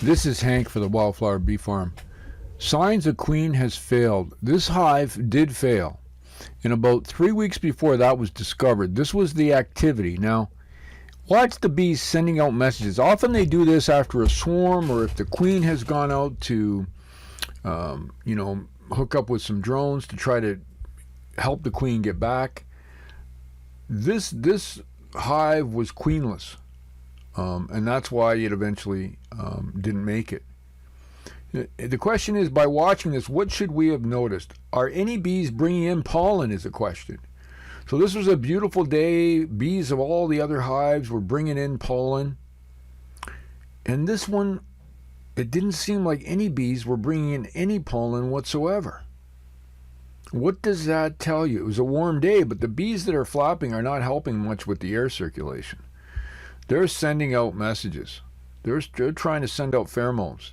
This is Hank for the Wildflower Bee Farm. Signs a queen has failed. This hive did fail. And about 3 weeks before that was discovered, this was the activity. Now, watch the bees sending out messages. Often they do this after a swarm, or if the queen has gone out to, hook up with some drones to try to help the queen get back. This hive was queenless. And that's why it eventually didn't make it. The question is, by watching this, what should we have noticed? Are any bees bringing in pollen is a question. So this was a beautiful day. Bees of all the other hives were bringing in pollen. And this one, it didn't seem like any bees were bringing in any pollen whatsoever. What does that tell you? It was a warm day, but the bees that are flapping are not helping much with the air circulation. They're sending out messages. They're trying to send out pheromones.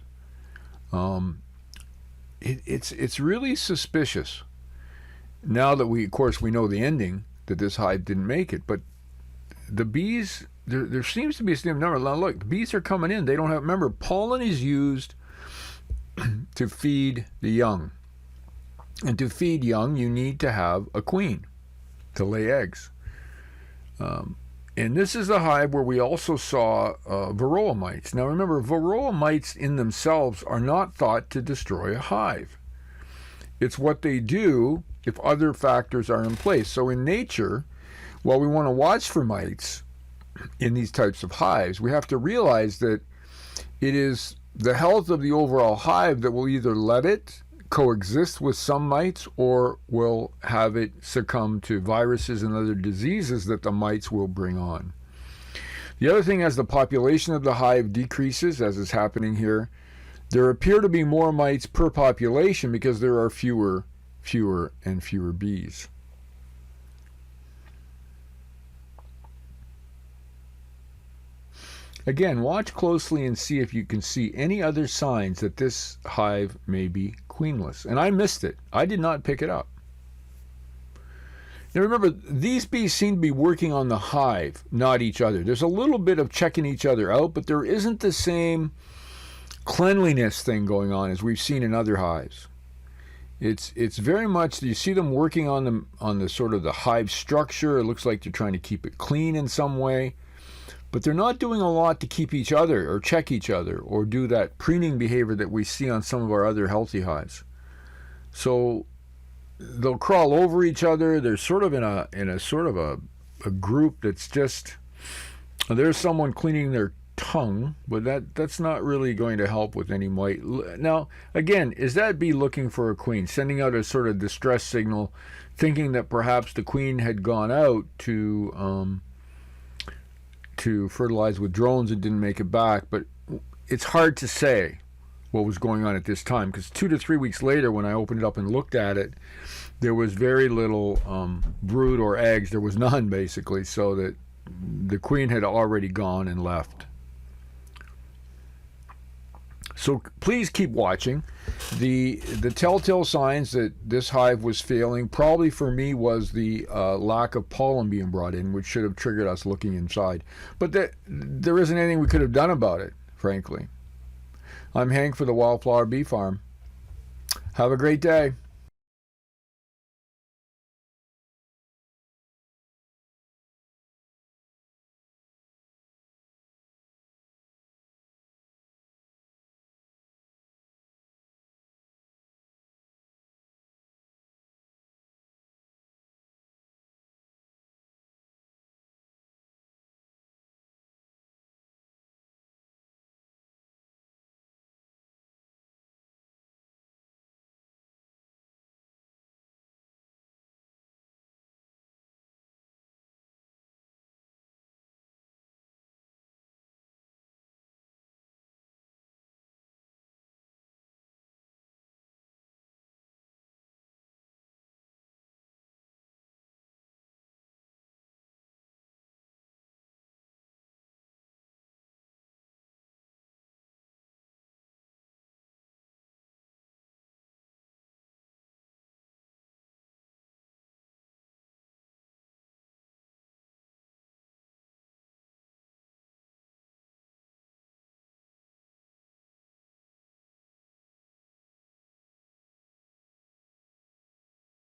It's really suspicious. Now that we know the ending, that this hive didn't make it, but the bees, there seems to be a significant number. Now look, the bees are coming in. They don't have. Remember, pollen is used to feed the young, and to feed young, you need to have a queen to lay eggs. And this is a hive where we also saw varroa mites. Now remember, varroa mites in themselves are not thought to destroy a hive. It's what they do if other factors are in place. So in nature, while we want to watch for mites in these types of hives, we have to realize that it is the health of the overall hive that will either let it coexist with some mites or will have it succumb to viruses and other diseases that the mites will bring on. The other thing, as the population of the hive decreases, as is happening here, there appear to be more mites per population because there are fewer and fewer bees. Again, watch closely and see if you can see any other signs that this hive may be queenless. And I missed it. I did not pick it up. Now remember, these bees seem to be working on the hive, not each other. There's a little bit of checking each other out, but there isn't the same cleanliness thing going on as we've seen in other hives. It's very much, you see them working on the sort of the hive structure. It looks like they're trying to keep it clean in some way. But they're not doing a lot to keep each other or check each other or do that preening behavior that we see on some of our other healthy hives. So they'll crawl over each other. They're sort of in a sort of a group that's just, there's someone cleaning their tongue, but that's not really going to help with any mite. Now, again, is that bee looking for a queen, sending out a sort of distress signal, thinking that perhaps the queen had gone out to fertilize with drones and didn't make it back? But it's hard to say what was going on at this time, because 2 to 3 weeks later, when I opened it up and looked at it, there was very little brood or eggs. There was none, basically, so that the queen had already gone and left. So please keep watching. The telltale signs that this hive was failing, probably for me, was the lack of pollen being brought in, which should have triggered us looking inside. But there isn't anything we could have done about it, frankly. I'm Hank for the Wildflower Bee Farm. Have a great day.